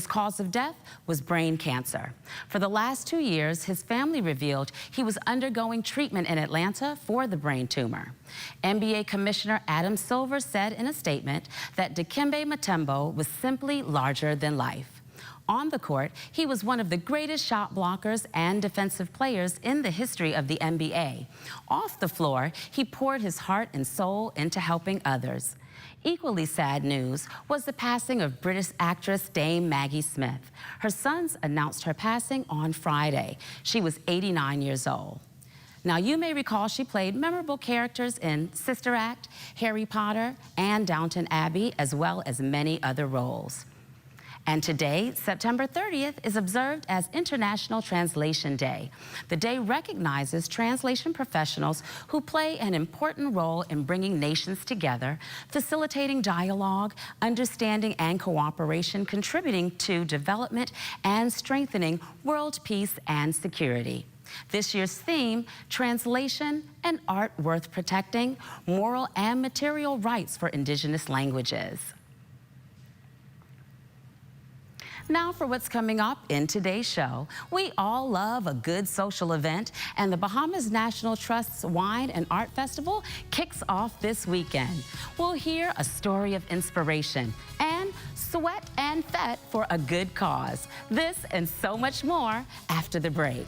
cause of death was brain cancer. For the last 2 years, his family revealed he was undergoing treatment in Atlanta for the brain tumor. NBA Commissioner Adam Silver said in a statement that Dikembe Mutombo was simply larger than life. On the court, he was one of the greatest shot blockers and defensive players in the history of the NBA. Off the floor, he poured his heart and soul into helping others. Equally sad news was the passing of British actress Dame Maggie Smith. Her sons announced her passing on Friday. She was 89 years old. Now, you may recall she played memorable characters in Sister Act, Harry Potter, and Downton Abbey, as well as many other roles. And today, September 30th, is observed as International Translation Day. The day recognizes translation professionals who play an important role in bringing nations together, facilitating dialogue, understanding, and cooperation, contributing to development and strengthening world peace and security. This year's theme, translation, an art worth protecting, moral and material rights for indigenous languages. Now for what's coming up in today's show. We all love a good social event, and the Bahamas National Trust's Wine and Art Festival kicks off this weekend. We'll hear a story of inspiration and sweat and fete for a good cause. This and so much more after the break.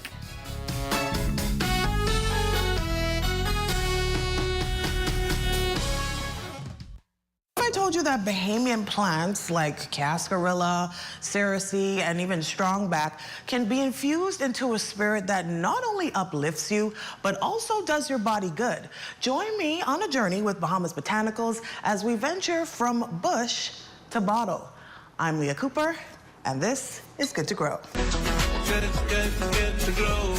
I told you that Bahamian plants like cascarilla, cerasee, and even strongback can be infused into a spirit that not only uplifts you, but also does your body good. Join me on a journey with Bahamas Botanicals as we venture from bush to bottle. I'm Leah Cooper, and this is Good to Grow. Good to grow.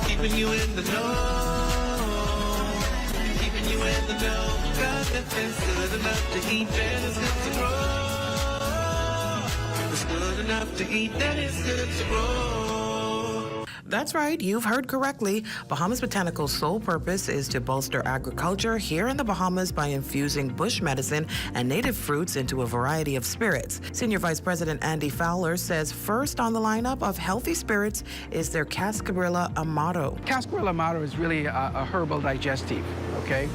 Keeping you in the know. Keeping you in the know. It's good enough to eat, then it's good to grow. It's good enough to eat, then it's good to grow. That's right, you've heard correctly. Bahamas Botanicals' sole purpose is to bolster agriculture here in the Bahamas by infusing bush medicine and native fruits into a variety of spirits. Senior Vice President Andy Fowler says first on the lineup of healthy spirits is their Cascarilla Amato. Cascarilla Amato is really a herbal digestive, okay?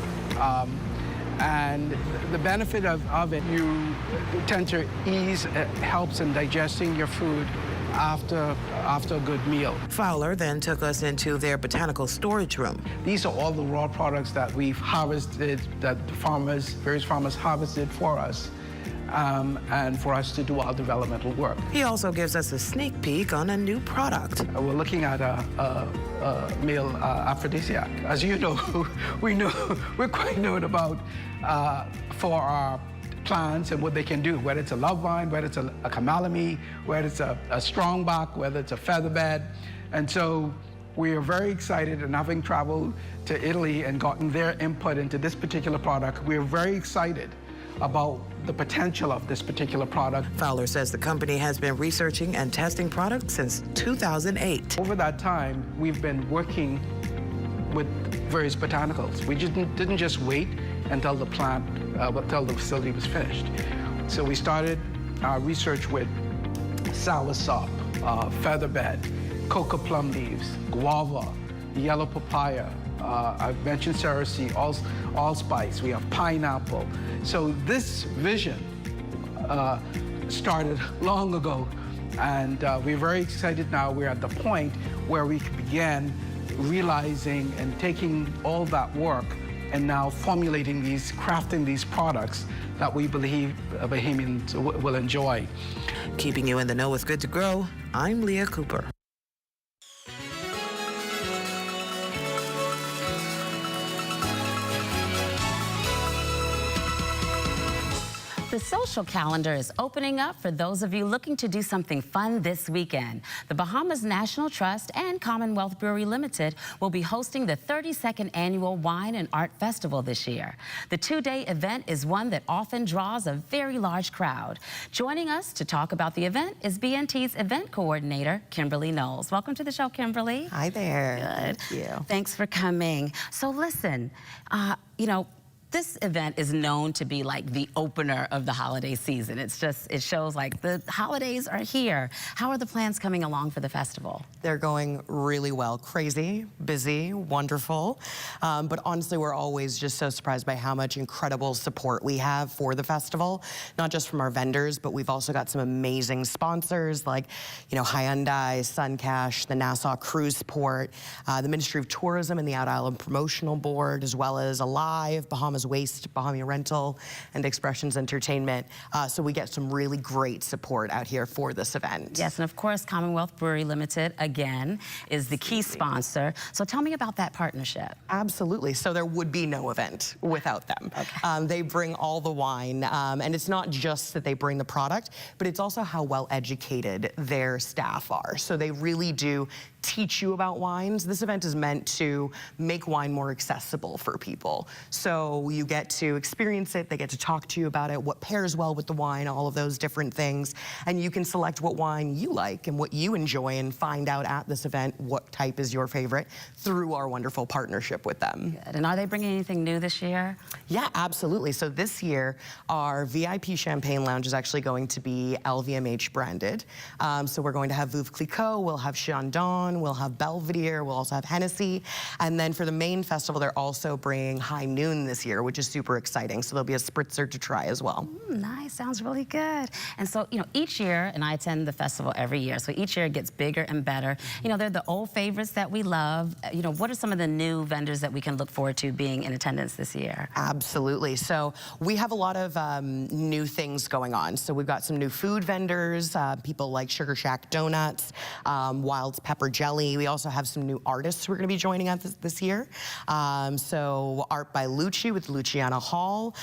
And the benefit of it, you tend to ease, helps in digesting your food after a good meal. Fowler then took us into their botanical storage room. These are all the raw products that we've harvested, that various farmers harvested for us, and for us to do our developmental work. He also gives us a sneak peek on a new product. We're looking at a male aphrodisiac. As you know, we're quite known about for our plants and what they can do, whether it's a love vine, whether it's a camalame, whether it's a strongback, whether it's a featherbed. And so we are very excited, and having traveled to Italy and gotten their input into this particular product, we're very excited about the potential of this particular product. Fowler says the company has been researching and testing products since 2008. Over that time, we've been working with various botanicals. We didn't just wait until the facility was finished. So we started our research with soursop, featherbed, coca plum leaves, guava, yellow papaya. I've mentioned cerasee, allspice. We have pineapple. So this vision started long ago, and we're very excited now. We're at the point where we can begin realizing and taking all that work and now formulating crafting these products that we believe Bahamians will enjoy. Keeping you in the know with Good to Grow, I'm Leah Cooper. The social calendar is opening up for those of you looking to do something fun this weekend. The Bahamas National Trust and Commonwealth Brewery Limited will be hosting the 32nd Annual Wine and Art Festival this year. The two-day event is one that often draws a very large crowd. Joining us to talk about the event is BNT's event coordinator, Kimberly Knowles. Welcome to the show, Kimberly. Hi there. Good. Thank you. Thanks for coming. So listen, you know, This event is known to be like the opener of the holiday season. It shows like the holidays are here. How are the plans coming along for the festival? They're going really well. Crazy, busy, wonderful. But honestly, we're always just so surprised by how much incredible support we have for the festival, not just from our vendors, but we've also got some amazing sponsors like, Hyundai, SunCash, the Nassau Cruise Port, the Ministry of Tourism and the Out Island Promotional Board, as well as Alive, Bahamas Waste, Bahama Rental, and Expressions Entertainment. So we get some really great support out here for this event. Yes, and of course, Commonwealth Brewery Limited, again, is the key sponsor. So tell me about that partnership. Absolutely. So there would be no event without them. Okay. They bring all the wine, and it's not just that they bring the product, but it's also how well educated their staff are. So they really do teach you about wines. This event is meant to make wine more accessible for people. So you get to experience it, they get to talk to you about it, what pairs well with the wine, all of those different things. And you can select what wine you like and what you enjoy and find out at this event what type is your favorite through our wonderful partnership with them. Good. And are they bringing anything new this year? Yeah, absolutely. So this year, our VIP Champagne Lounge is actually going to be LVMH branded. So we're going to have Veuve Clicquot, we'll have Chandon, we'll have Belvedere, we'll also have Hennessy. And then for the main festival, they're also bringing High Noon this year, which is super exciting. So there'll be a spritzer to try as well. Nice, sounds really good. And so, each year, and I attend the festival every year, so each year it gets bigger and better. They're the old favorites that we love. What are some of the new vendors that we can look forward to being in attendance this year? Absolutely. So we have a lot of new things going on. So we've got some new food vendors, people like Sugar Shack Donuts, Wild's Pepper Jelly. We also have some new artists who are going to be joining us this year. So Art by Lucci with Luciana Hall.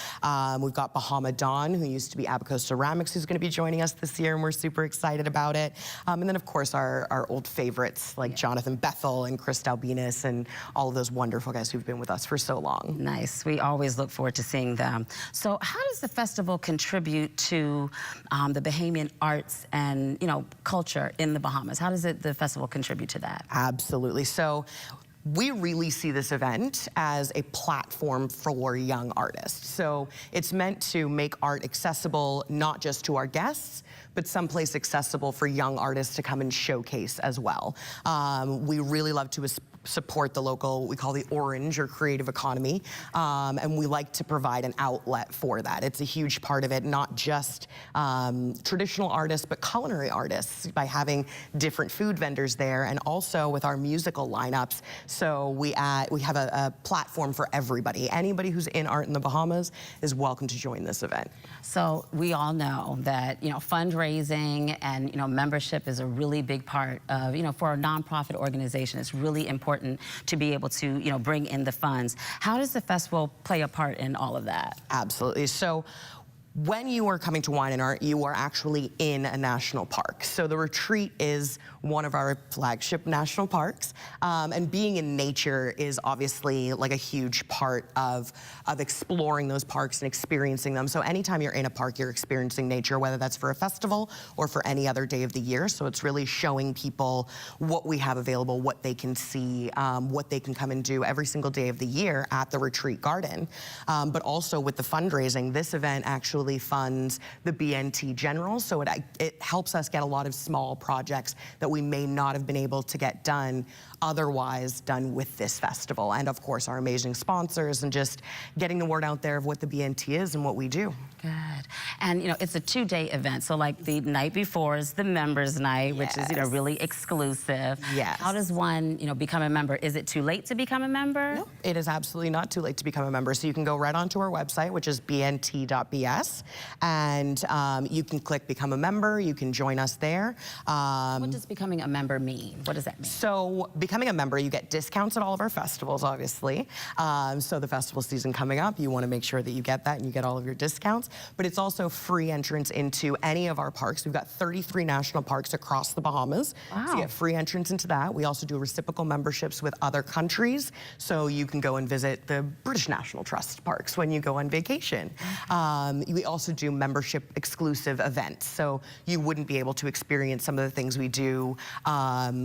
We've got Bahama Dawn, who used to be Abaco Ceramics, who's going to be joining us this year, and we're super excited about it. And then, of course, our old favorites like Jonathan Bethel and Chris Dalbinas and all of those wonderful guys who've been with us for so long. Nice. We always look forward to seeing them. So how does the festival contribute to the Bahamian arts and, culture in the Bahamas? How does the festival contribute to that? Absolutely. So we really see this event as a platform for young artists. So it's meant to make art accessible not just to our guests, but someplace accessible for young artists to come and showcase as well. We really love to support the local, what we call the Orange or creative economy, and we like to provide an outlet for that. It's a huge part of it, not just traditional artists, but culinary artists by having different food vendors there, and also with our musical lineups. So we have a platform for everybody. Anybody who's in art in the Bahamas is welcome to join this event. So we all know that, fundraising and, membership is a really big part of, for a nonprofit organization, it's really important to be able to, bring in the funds. How does the festival play a part in all of that? Absolutely. So when you are coming to Wine and Art, you are actually in a national park. So the retreat is one of our flagship national parks. And being in nature is obviously like a huge part of exploring those parks and experiencing them. So anytime you're in a park, you're experiencing nature, whether that's for a festival or for any other day of the year. So it's really showing people what we have available, what they can see, what they can come and do every single day of the year at the retreat garden. But also with the fundraising, this event actually funds the BNT General, so it helps us get a lot of small projects that we may not have been able to get done otherwise done with this festival. And of course, our amazing sponsors and just getting the word out there of what the BNT is and what we do. Good. And, it's a 2-day event. So like the night before is the members night, which is, really exclusive. Yes. How does one, become a member? Is it too late to become a member? No, it is absolutely not too late to become a member. So you can go right onto our website, which is bnt.bs, and you can click become a member. You can join us there. What does becoming a member mean? What does that mean? So becoming a member, you get discounts at all of our festivals, obviously. So the festival season coming up, you want to make sure that you get that and you get all of your discounts. But it's also free entrance into any of our parks. We've got 33 national parks across the Bahamas. Wow. So you get free entrance into that. We also do reciprocal memberships with other countries. So you can go and visit the British National Trust parks when you go on vacation. We we also do membership exclusive events. So you wouldn't be able to experience some of the things we do.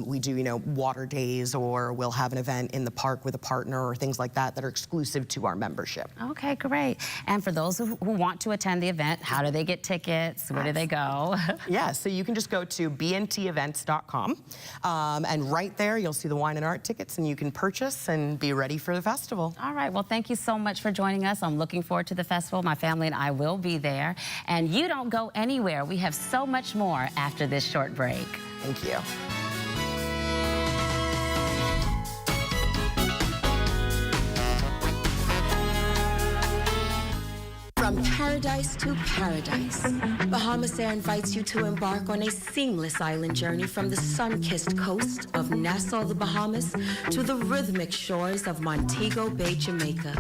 We do, water days, or we'll have an event in the park with a partner, or things like that that are exclusive to our membership. Okay, great. And for those who want to attend the event, how do they get tickets? Where do they go? Yeah, so you can just go to bntevents.com, and right there you'll see the wine and art tickets, and you can purchase and be ready for the festival. All right, well, thank you so much for joining us. I'm looking forward to the festival. My family and I will be there. And you don't go anywhere. We have so much more after this short break. Thank you. From paradise to paradise, Bahamas Air invites you to embark on a seamless island journey from the sun-kissed coast of Nassau, the Bahamas, to the rhythmic shores of Montego Bay, Jamaica.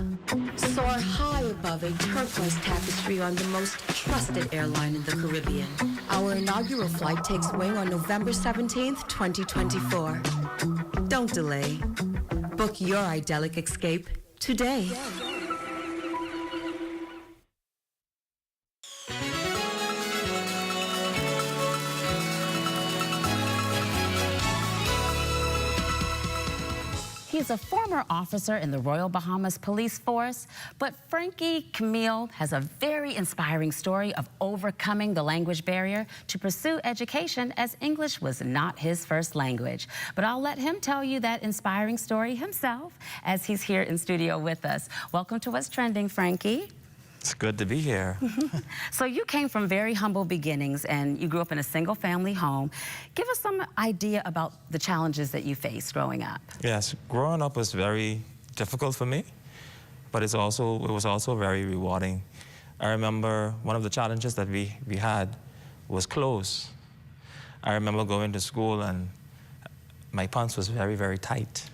Soar high above a turquoise tapestry on the most trusted airline in the Caribbean. Our inaugural flight takes wing on November 17th, 2024. Don't delay. Book your idyllic escape today. He's a former officer in the Royal Bahamas Police Force, but Frankie Camille has a very inspiring story of overcoming the language barrier to pursue education, as English was not his first language. But I'll let him tell you that inspiring story himself as he's here in studio with us. Welcome to What's Trending, Frankie. It's good to be here. So you came from very humble beginnings and you grew up in a single-family home. Give us some idea about the challenges that you faced growing up. Yes, growing up was very difficult for me, but it was also very rewarding. I remember one of the challenges that we had was clothes. I remember going to school and my pants was very, very tight.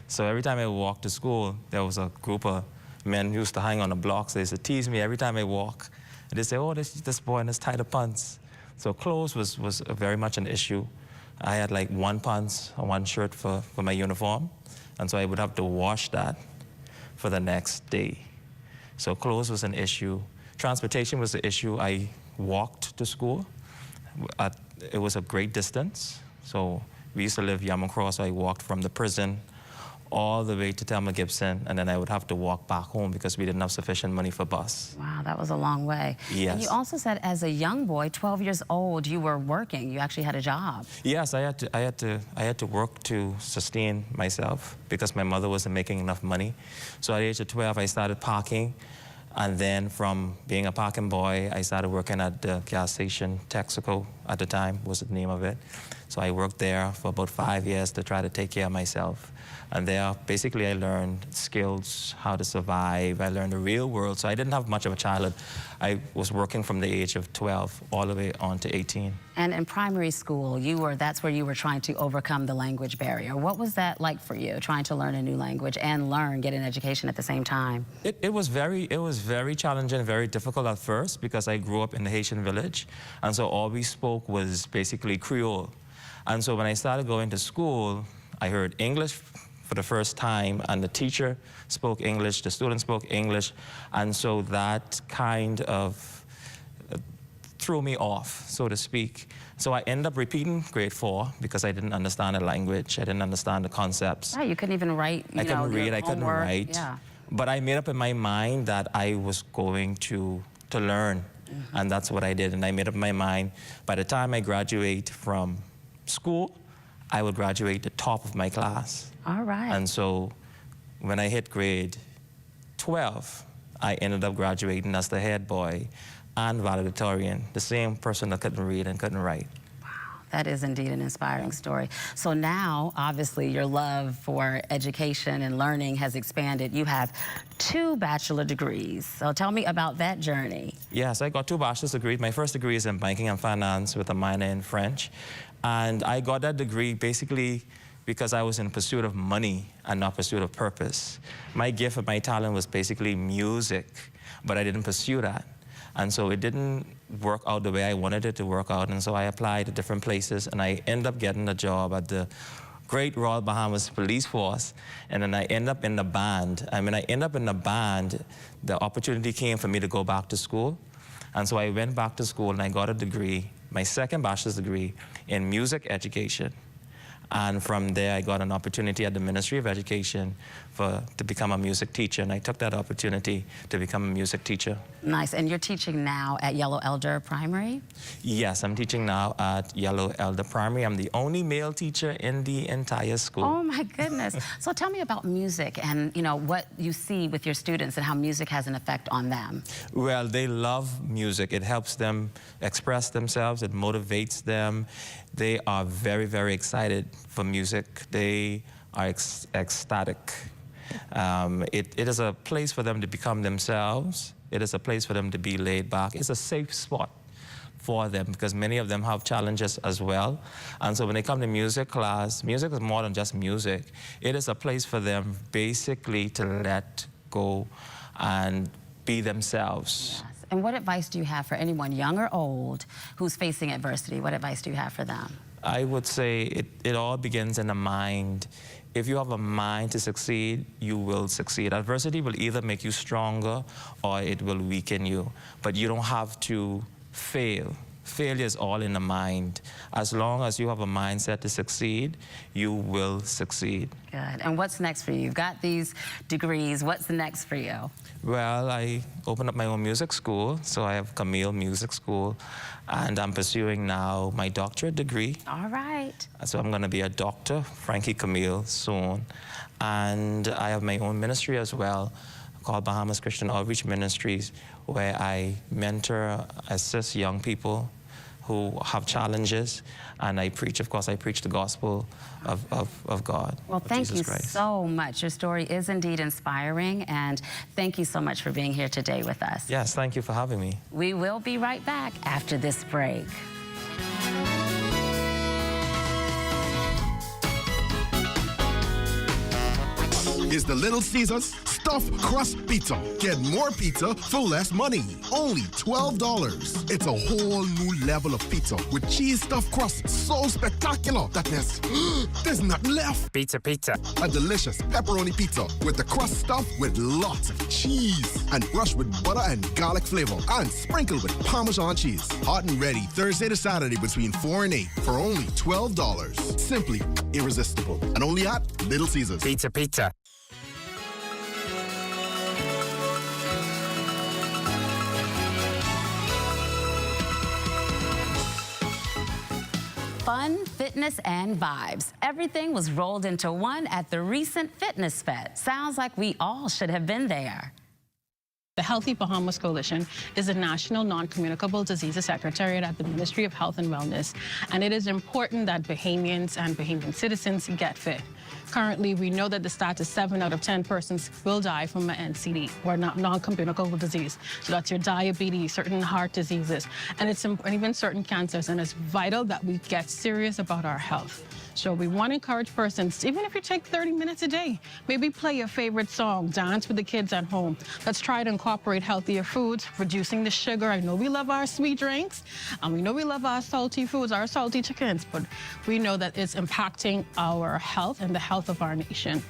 So every time I walked to school, there was a group of men used to hang on the blocks. They used to tease me every time I walk. And they say, oh, this boy in his tighter pants. So clothes was very much an issue. I had like one pants or one shirt for my uniform. And so I would have to wash that for the next day. So clothes was an issue. Transportation was the issue. I walked to school. It was a great distance. So we used to live Yaman Cross, so I walked from the prison all the way to Thelma Gibson, and then I would have to walk back home because we didn't have sufficient money for bus. Wow, that was a long way. Yes. And you also said as a young boy, 12 years old, you were working. You actually had a job. Yes, I had to work to sustain myself because my mother wasn't making enough money. So at the age of 12, I started parking. And then from being a parking boy, I started working at the gas station, Texaco at the time was the name of it. So I worked there for about 5 years to try to take care of myself. And there, basically, I learned skills, how to survive. I learned the real world. So I didn't have much of a childhood. I was working from the age of 12 all the way on to 18. And in primary school, that's where you were trying to overcome the language barrier. What was that like for you, trying to learn a new language and get an education at the same time? It was very challenging, very difficult at first because I grew up in the Haitian village. And so all we spoke was basically Creole. And so when I started going to school, I heard English for the first time, and the teacher spoke English, the students spoke English, and so that kind of threw me off, so to speak. So I ended up repeating grade 4 because I didn't understand the language, I didn't understand the concepts. Yeah, you couldn't even write, I couldn't read, I couldn't write. Yeah. But I made up in my mind that I was going to learn, and that's what I did, and I made up in my mind. By the time I graduate from school, I would graduate the top of my class. All right. And so when I hit grade 12, I ended up graduating as the head boy and valedictorian, the same person that couldn't read and couldn't write. Wow, that is indeed an inspiring story. So now, obviously, your love for education and learning has expanded. You have 2 bachelor degrees. So tell me about that journey. Yes, I got 2 bachelor's degrees. My first degree is in banking and finance with a minor in French. And I got that degree basically because I was in pursuit of money and not pursuit of purpose. My gift and my talent was basically music, but I didn't pursue that. And so it didn't work out the way I wanted it to work out. And so I applied to different places, and I ended up getting a job at the great Royal Bahamas Police Force. And then I ended up in the band. And when I ended up in the band, the opportunity came for me to go back to school. And so I went back to school and I got a degree, my second bachelor's degree in music education. And from there, I got an opportunity at the Ministry of Education to become a music teacher. And I took that opportunity to become a music teacher. Nice. And you're teaching now at Yellow Elder Primary? Yes, I'm teaching now at Yellow Elder Primary. I'm the only male teacher in the entire school. Oh, my goodness. So tell me about music and, you know, what you see with your students and how music has an effect on them. Well, they love music. It helps them express themselves. It motivates them. They are very, very excited for music. They are ecstatic. It is a place for them to become themselves. It is a place for them to be laid back. It's a safe spot for them because many of them have challenges as well. And so when they come to music class, music is more than just music. It is a place for them basically to let go and be themselves. Yes. And what advice do you have for anyone, young or old, who's facing adversity? What advice do you have for them? I would say it all begins in the mind. If you have a mind to succeed, you will succeed. Adversity will either make you stronger or it will weaken you. But you don't have to fail. Failure is all in the mind. As long as you have a mindset to succeed, you will succeed. Good. And what's next for you? You've got these degrees. What's next for you? Well, I opened up my own music school, so I have Camille Music School, and I'm pursuing now my doctorate degree. All right. So I'm going to be a doctor, Frankie Camille, soon. And I have my own ministry as well, called Bahamas Christian Outreach Ministries, where I mentor, assist young people who have challenges, and I preach, of course, I preach the gospel of God. Well, thank you so much. Your story is indeed inspiring, and thank you so much for being here today with us. Yes, thank you for having me. We will be right back after this break. Is the Little Caesars Stuffed Crust Pizza. Get more pizza for less money. Only $12. It's a whole new level of pizza with cheese stuffed crust so spectacular that there's nothing left. Pizza. A delicious pepperoni pizza with the crust stuffed with lots of cheese and brushed with butter and garlic flavor and sprinkled with Parmesan cheese. Hot and ready Thursday to Saturday between 4 and 8 for only $12. Simply irresistible. And only at Little Caesars. Pizza. Fun, fitness, and vibes. Everything was rolled into one at the recent Fitness Fest. Sounds like we all should have been there. The Healthy Bahamas Coalition is a national non-communicable diseases secretariat at the Ministry of Health and Wellness, and it is important that Bahamians and Bahamian citizens get fit. Currently, we know that the stat is 7 out of 10 persons will die from an NCD, or non-communicable disease. So that's your diabetes, certain heart diseases, and even certain cancers, and it's vital that we get serious about our health. So we want to encourage persons, even if you take 30 minutes a day, maybe play your favorite song, dance with the kids at home. Let's try to incorporate healthier foods, reducing the sugar. I know we love our sweet drinks, and we know we love our salty foods, our salty chickens, but we know that it's impacting our health and the health of our nation.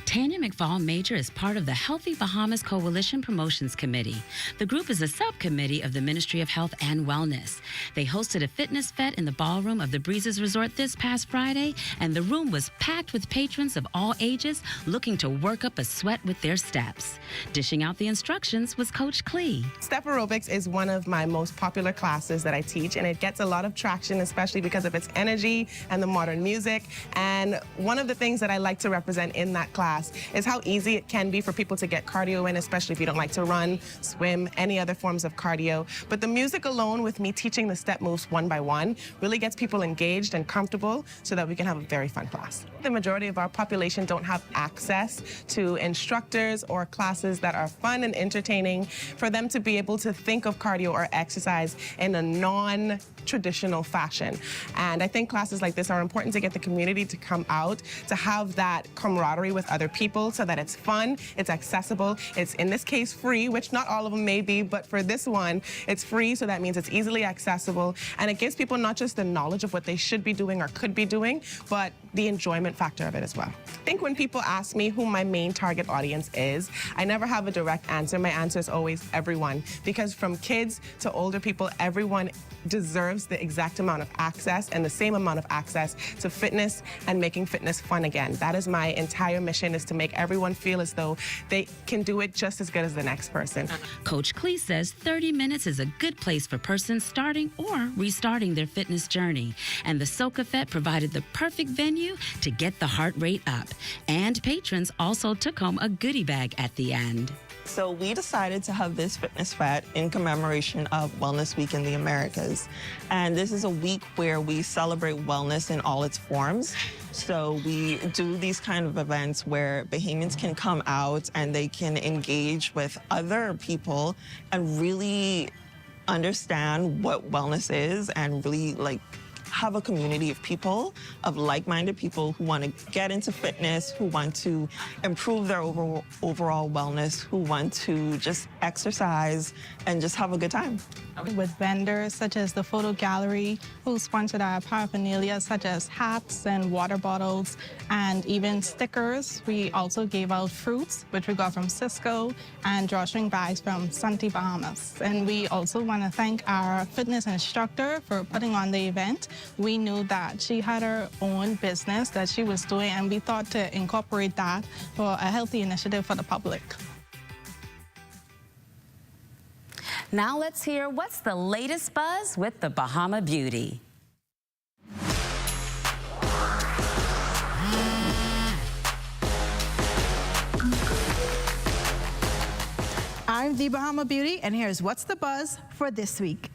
Tanya McFall Major is part of the Healthy Bahamas Coalition Promotions Committee. The group is a subcommittee of the Ministry of Health and Wellness. They hosted a fitness fete in the ballroom of the Breezes Resort this past Friday, and the room was packed with patrons of all ages looking to work up a sweat with their steps. Dishing out the instructions was Coach Clee. Step aerobics is one of my most popular classes that I teach, and it gets a lot of traction, especially because of its energy and the modern music. And one of the things that I like to represent in that class is how easy it can be for people to get cardio in, especially if you don't like to run, swim, any other forms of cardio. But the music alone, with me teaching the step moves one by one, really gets people engaged and comfortable so that we can have a very fun class. The majority of our population don't have access to instructors or classes that are fun and entertaining for them to be able to think of cardio or exercise in a non-traditional fashion. And I think classes like this are important to get the community to come out, to have that camaraderie with other people so that it's fun, it's accessible, it's in this case free, which not all of them may be, but for this one, it's free, so that means it's easily accessible, and it gives people not just the knowledge of what they should be doing or could be doing, but the enjoyment factor of it as well. I think when people ask me who my main target audience is, I never have a direct answer. My answer is always everyone, because from kids to older people, everyone deserves the exact amount of access and the same amount of access to fitness and making fitness fun again. That is my entire mission, is to make everyone feel as though they can do it just as good as the next person. Coach Clee says 30 minutes is a good place for persons starting or restarting their fitness journey. And the Soca Fete provided the perfect venue to get the heart rate up. And patrons also took home a goodie bag at the end. So we decided to have this fitness fete in commemoration of Wellness Week in the Americas. And this is a week where we celebrate wellness in all its forms. So we do these kind of events where Bahamians can come out and they can engage with other people and really understand what wellness is and really have a community of people, of like-minded people who want to get into fitness, who want to improve their overall wellness, who want to just exercise and just have a good time. With vendors such as the Photo Gallery, who sponsored our paraphernalia such as hats and water bottles and even stickers. We also gave out fruits, which we got from Cisco, and drawstring bags from Santi Bahamas. And we also want to thank our fitness instructor for putting on the event. We knew that she had her own business that she was doing, and we thought to incorporate that for a healthy initiative for the public. Now let's hear what's the latest buzz with the Bahama Beauty. I'm the Bahama Beauty, and here's what's the buzz for this week.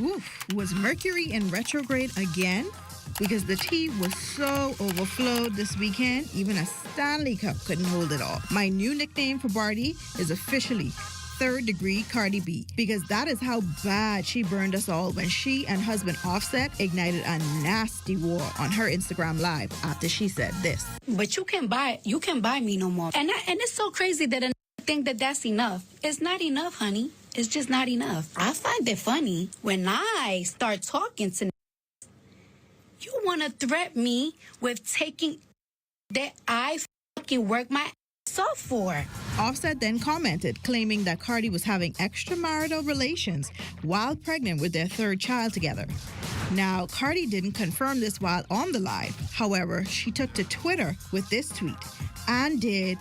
Oof, was Mercury in retrograde again? Because the tea was so overflowed this weekend, even a Stanley Cup couldn't hold it all. My new nickname for Barty is officially Third Degree Cardi B, because that is how bad she burned us all when she and husband Offset ignited a nasty war on her Instagram Live after she said this. But you can buy me no more. And it's so crazy that I think that that's enough. It's not enough, honey. It's just not enough. I find it funny when I start talking to you want to threaten me with taking that I fucking work my ass off for. Offset then commented, claiming that Cardi was having extramarital relations while pregnant with their third child together. Now, Cardi didn't confirm this while on the live. However, she took to Twitter with this tweet, and did,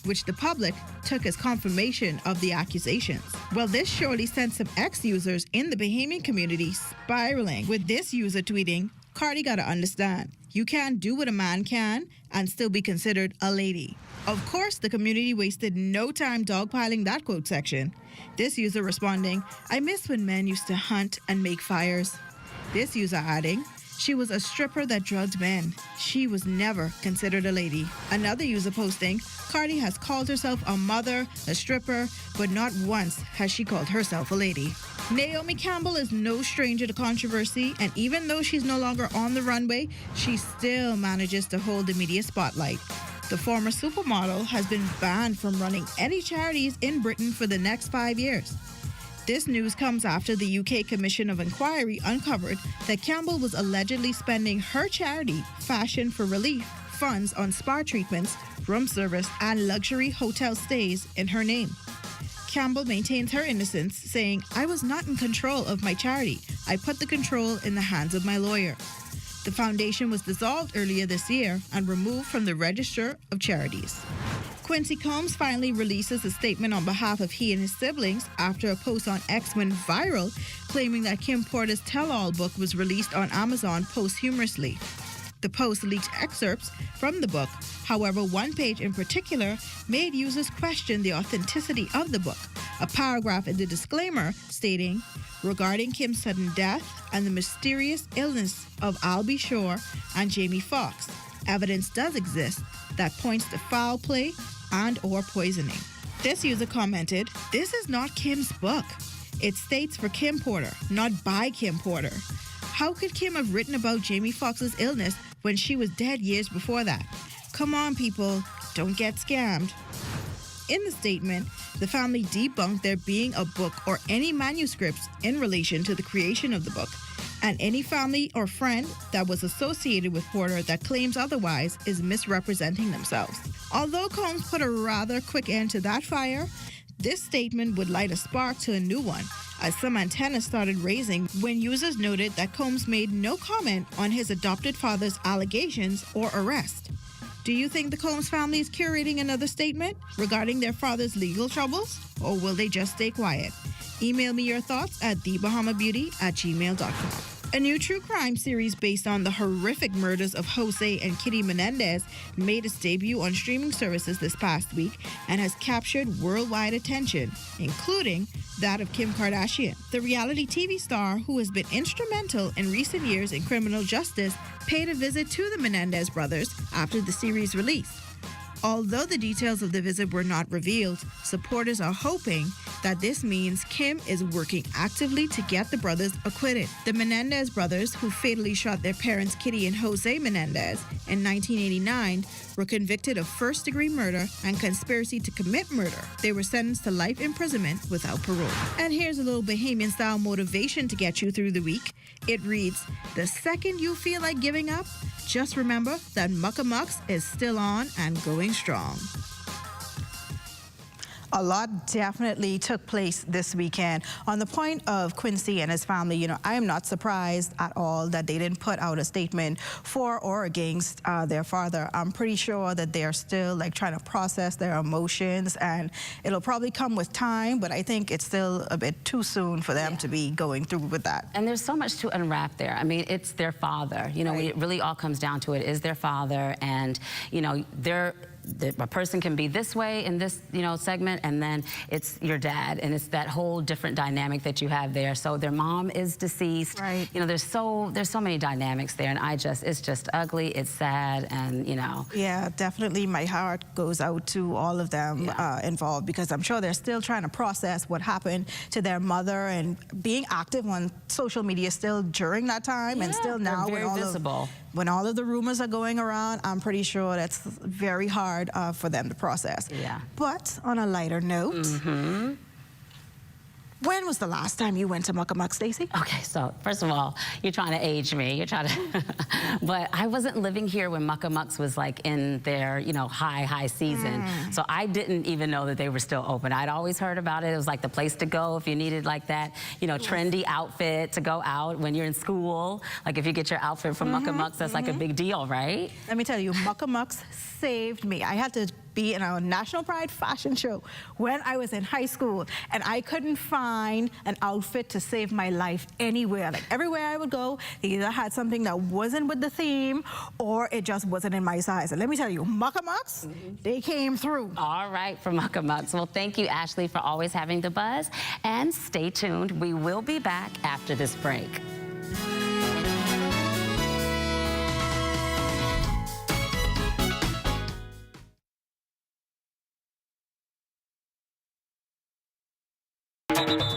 which the public took as confirmation of the accusations. Well, this surely sent some ex-users in the Bahamian community spiraling, with this user tweeting, "Cardi gotta understand, you can't do what a man can and still be considered a lady." Of course, the community wasted no time dogpiling that quote section. This user responding, "I miss when men used to hunt and make fires." This user adding, "She was a stripper that drugged men. She was never considered a lady." Another user posting, "Cardi has called herself a mother, a stripper, but not once has she called herself a lady." Naomi Campbell is no stranger to controversy, and even though she's no longer on the runway, she still manages to hold the media spotlight. The former supermodel has been banned from running any charities in Britain for the next 5 years. This news comes after the UK Commission of Inquiry uncovered that Campbell was allegedly spending her charity, Fashion for Relief, funds on spa treatments, room service, and luxury hotel stays in her name. Campbell maintains her innocence, saying, "I was not in control of my charity. I put the control in the hands of my lawyer." The foundation was dissolved earlier this year and removed from the Register of Charities. Quincy Combs finally releases a statement on behalf of he and his siblings after a post on X went viral, claiming that Kim Porter's tell-all book was released on Amazon posthumously. The post leaked excerpts from the book. However, one page in particular made users question the authenticity of the book. A paragraph in the disclaimer stating, "Regarding Kim's sudden death and the mysterious illness of Albie Shore and Jamie Foxx, evidence does exist that points to foul play and or poisoning." This user commented, "This is not Kim's book. It states for Kim Porter, not by Kim Porter. How could Kim have written about Jamie Foxx's illness when she was dead years before that? Come on, people, don't get scammed." In the statement, the family debunked there being a book or any manuscripts in relation to the creation of the book, and any family or friend that was associated with Porter that claims otherwise is misrepresenting themselves. Although Combs put a rather quick end to that fire, this statement would light a spark to a new one, as some antennas started raising when users noted that Combs made no comment on his adopted father's allegations or arrest. Do you think the Combs family is curating another statement regarding their father's legal troubles, or will they just stay quiet? Email me your thoughts at thebahamabeauty@gmail.com. A new true crime series based on the horrific murders of Jose and Kitty Menendez made its debut on streaming services this past week and has captured worldwide attention, including that of Kim Kardashian. The reality TV star, who has been instrumental in recent years in criminal justice, paid a visit to the Menendez brothers after the series release. Although the details of the visit were not revealed, supporters are hoping that this means Kim is working actively to get the brothers acquitted. The Menendez brothers, who fatally shot their parents Kitty and Jose Menendez in 1989, were convicted of first-degree murder and conspiracy to commit murder. They were sentenced to life imprisonment without parole. And here's a little Bahamian-style motivation to get you through the week. It reads, the second you feel like giving up, just remember that Muckamucks is still on and going strong. A lot definitely took place this weekend. On the point of Quincy and his family, I am not surprised at all that they didn't put out a statement for or against their father. I'm pretty sure that they're still trying to process their emotions, and it'll probably come with time, but I think it's still a bit too soon for them to be going through with that. And there's so much to unwrap there. I mean, it's their father. It really all comes down to it is their father, and a person can be this way in this, segment, and then it's your dad, and it's that whole different dynamic that you have there. So their mom is deceased. Right. There's so many dynamics there, and it's just ugly. It's sad, and Yeah, definitely. My heart goes out to all of them involved, because I'm sure they're still trying to process what happened to their mother and being active on social media still during that time, and still now very visible. When all of the rumors are going around. I'm pretty sure that's very hard for them to process. Yeah. But on a lighter note, when was the last time you went to Muckamuck, Stacey? Okay, so first of all, you're trying to age me. You're trying to, but I wasn't living here when Muckamucks was in their, high season. So I didn't even know that they were still open. I'd always heard about it. It was the place to go if you needed that, trendy outfit to go out when you're in school. If you get your outfit from Muckamucks, that's a big deal, right? Let me tell you, Muckamucks saved me. I had to be in a National Pride fashion show when I was in high school, and I couldn't find an outfit to save my life anywhere. Everywhere I would go, they either had something that wasn't with the theme, or it just wasn't in my size. And let me tell you, Muckamucks, they came through. All right, for Muckamucks. Well, thank you, Ashley, for always having the buzz. And stay tuned. We will be back after this break.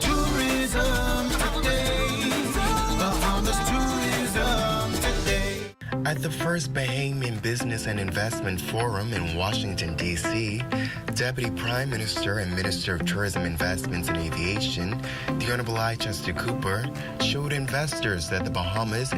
Tourism today, Bahamas tourism today. At the first Bahamian Business and Investment Forum in Washington, D.C., Deputy Prime Minister and Minister of Tourism, Investments and Aviation, the Honorable I. Chester Cooper, showed investors that the Bahamas